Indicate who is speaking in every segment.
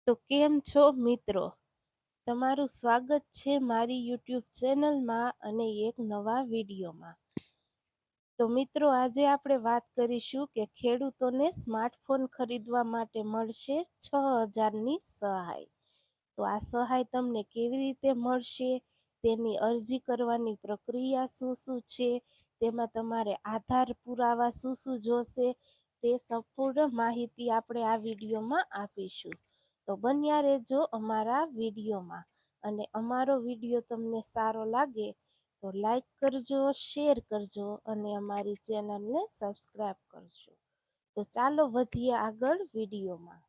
Speaker 1: તો કેમ છો મિત્રો? તમારું સ્વાગત છે મારી યુટ્યુબ ચેનલમાં અને એક નવા વિડીયોમાં. તો મિત્રો, આજે આપણે વાત કરીશું કે ખેડૂતોને સ્માર્ટફોન ખરીદવા માટે મળશે 6,000ની સહાય. તો આ સહાય તમને કેવી રીતે મળશે, તેની અરજી કરવાની પ્રક્રિયા શું શું છે, તેમાં તમારે આધાર પુરાવા શું શું જોશે, તે સંપૂર્ણ માહિતી આપણે આ વિડીયોમાં આપીશું. તો બન્યા રહેજો અમારા વિડીયોમાં. અને અમારો વિડીયો તમને સારો લાગે તો લાઈક કરજો, શેર કરજો અને અમારી ચેનલને સબસ્ક્રાઈબ કરજો. તો ચાલો વધીએ આગળ વિડીયોમાં.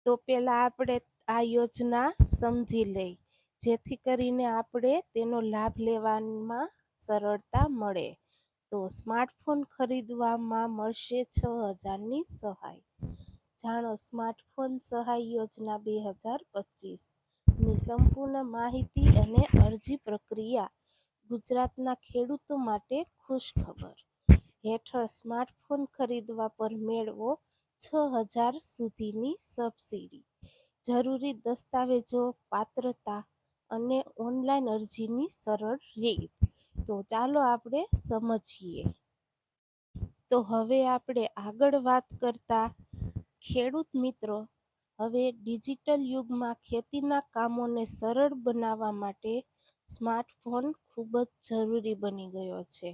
Speaker 1: તો પહેલાં આપણે આ યોજના સમજી લઈ, જેથી કરીને આપણે તેનો લાભ લેવામાં સરળતા મળે. તો સ્માર્ટફોન ખરીદવામાં મળશે 6,000ની સહાય. જાણો સ્માર્ટફોન સહાય યોજના 2025ની સંપૂર્ણ માહિતી અને અરજી પ્રક્રિયા. ગુજરાતના ખેડૂતો માટે ખુશખબર. હેઠળ સ્માર્ટફોન ખરીદવા પર મેળવો 6,000 સુધીની સબસિડી. જરૂરી દસ્તાવેજો, પાત્રતા અને ઓનલાઈન અરજીની સરળ રીત. તો ચાલો આપણે સમજીએ. તો હવે આપણે આગળ વાત કરતા ખેડૂત મિત્રો, હવે ડિજિટલ યુગમાં ખેતીના કામોને સરળ બનાવવા માટે સ્માર્ટફોન ખૂબ જ જરૂરી બની ગયો છે.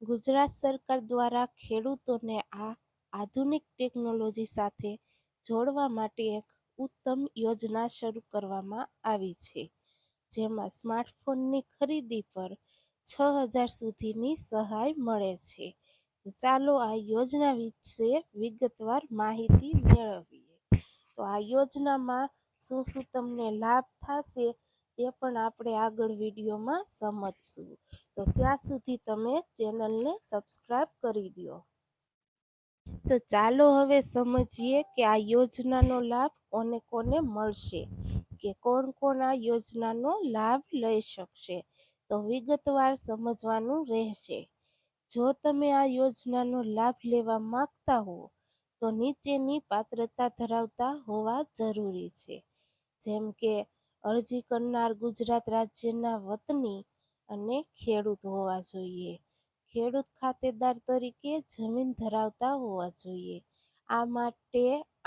Speaker 1: ગુજરાત સરકાર દ્વારા ખેડૂતોને આ આધુનિક ટેકનોલોજી સાથે જોડવા માટે એક ઉત્તમ યોજના શરૂ કરવામાં આવી છે, જેમાં સ્માર્ટફોનની ખરીદી પર 6,000 સુધીની સહાય મળે છે. તો ચાલો આ યોજના વિશે વિગતવાર માહિતી મેળવીએ. તો આ યોજનામાં શું શું તમને લાભ થશે તે પણ આપણે આગળ વિડીયોમાં સમજશું. તો ત્યાં સુધી તમે ચેનલને સબસ્ક્રાઈબ કરી દો. તો ચાલો હવે સમજીએ કે આ યોજનાનો લાભ કોને કોને મળશે, કે કોણ કોણ આ યોજનાનો લાભ લઈ શકશે. તો વિગતવાર સમજવાનું રહેશે. જો તમે આ યોજનાનો લાભ લેવા માંગતા હો તો નીચેની પાત્રતા ધરાવતા હોવા જરૂરી છે, જેમ કે અરજી કરનાર ગુજરાત રાજ્યના વતની અને ખેડૂત હોવા જોઈએ. ખેડૂત ખાતેદાર તરીકે જમીન ધરાવતા હોવા જોઈએ. આ માટે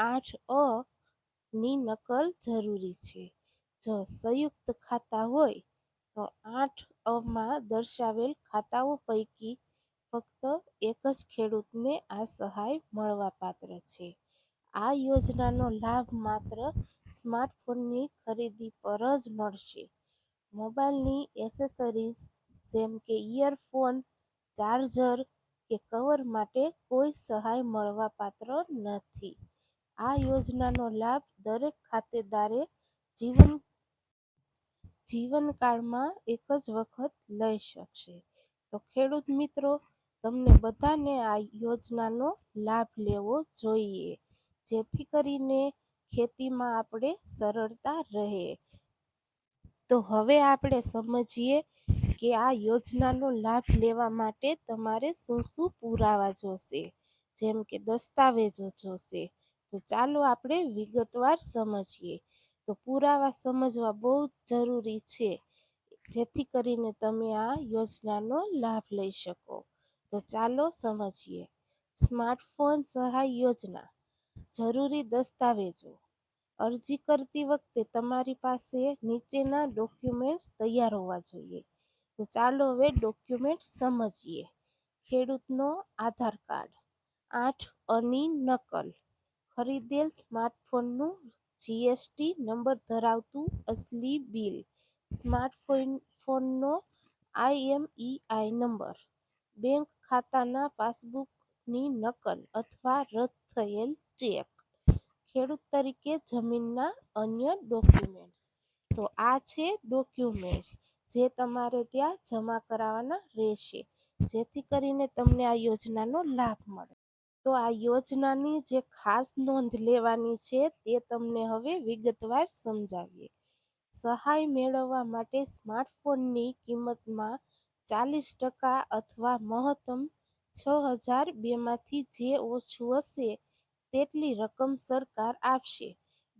Speaker 1: 8A ની નકલ જરૂરી છે. જો સંયુક્ત ખાતા હોય તો 8A દર્શાવેલ ખાતાઓ પૈકી ફક્ત એક જ ખેડૂતને આ સહાય મળવાપાત્ર છે. આ યોજનાનો લાભ માત્ર સ્માર્ટફોનની ખરીદી પર જ મળશે. મોબાઈલની એસેસરીઝ જેમ કે ઇયરફોન, ચાર્જર કે કવર માટે કોઈ સહાય મળવાપાત્ર નથી. આ યોજનાનો લાભ દરેક ખાતેદારે જીવનકાળમાં એક જ વખત લઈ શકશે. તો ખેડૂત મિત્રો, તમને બધાને આ યોજનાનો લાભ લેવો જોઈએ, જેથી કરીને ખેતીમાં આપણે સરળતા રહે. તો હવે આપણે સમજીએ કે આ યોજનાનો લાભ લેવા માટે તમારે શું શું પુરાવા જોશે, જેમ કે દસ્તાવેજો જોશે. તો ચાલો આપણે વિગતવાર સમજીએ. તો પુરાવા સમજવા બહુ જ જરૂરી છે, જેથી કરીને તમે આ યોજનાનો લાભ લઈ શકો. તો ચાલો સમજીએ. સ્માર્ટફોન સહાય યોજના. જરૂરી દસ્તાવેજો. અરજી કરતી વખતે તમારી પાસે નીચેના ડોક્યુમેન્ટ્સ તૈયાર હોવા જોઈએ. તો ચાલો હવે ડોક્યુમેન્ટ્સ સમજીએ. ખેડૂતનો આધાર કાર્ડ, 8Aની નકલ, ખરીદેલ સ્માર્ટફોનનું GST નંબર ધરાવતું અસલી બિલ, સ્માર્ટફોનનો IMEI નંબર, બેંક ખાતાના પાસબુકની નકલ અથવા રદ થયેલ ચેક, ખેડૂત તરીકે જમીનના અન્ય ડોક્યુમેન્ટ્સ. તો આ છે ડોક્યુમેન્ટ્સ જે તમારે ત્યાં જમા કરાવવાના રહેશે, જેથી કરીને તમને આ યોજનાનો લાભ મળે. તો આ યોજનાની જે ખાસ નોંધ લેવાની છે તે તમને હવે વિગતવાર સમજાવીએ. સહાય મેળવવા માટે સ્માર્ટફોનની કિંમતમાં 40% અથવા મહત્તમ 6,000 બેમાંથી જે ઓછું હશે તેટલી રકમ સરકાર આપશે.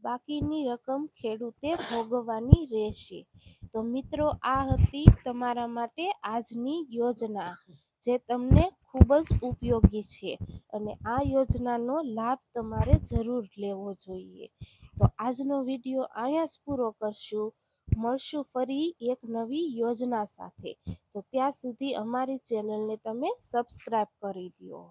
Speaker 1: બાકીની રકમ ખેડૂતે ભોગવવાની રહેશે. તો મિત્રો, આ હતી તમારા માટે આજની યોજના, જે તમને ખૂબ જ ઉપયોગી છે અને આ યોજનાનો લાભ તમારે જરૂર લેવો જોઈએ. તો આજનો વિડીયો અહીંયા જ પૂરો કરશું. મળશું ફરી એક નવી યોજના સાથે. તો ત્યાં સુધી અમારી ચેનલને તમે સબસ્ક્રાઈબ કરી દો.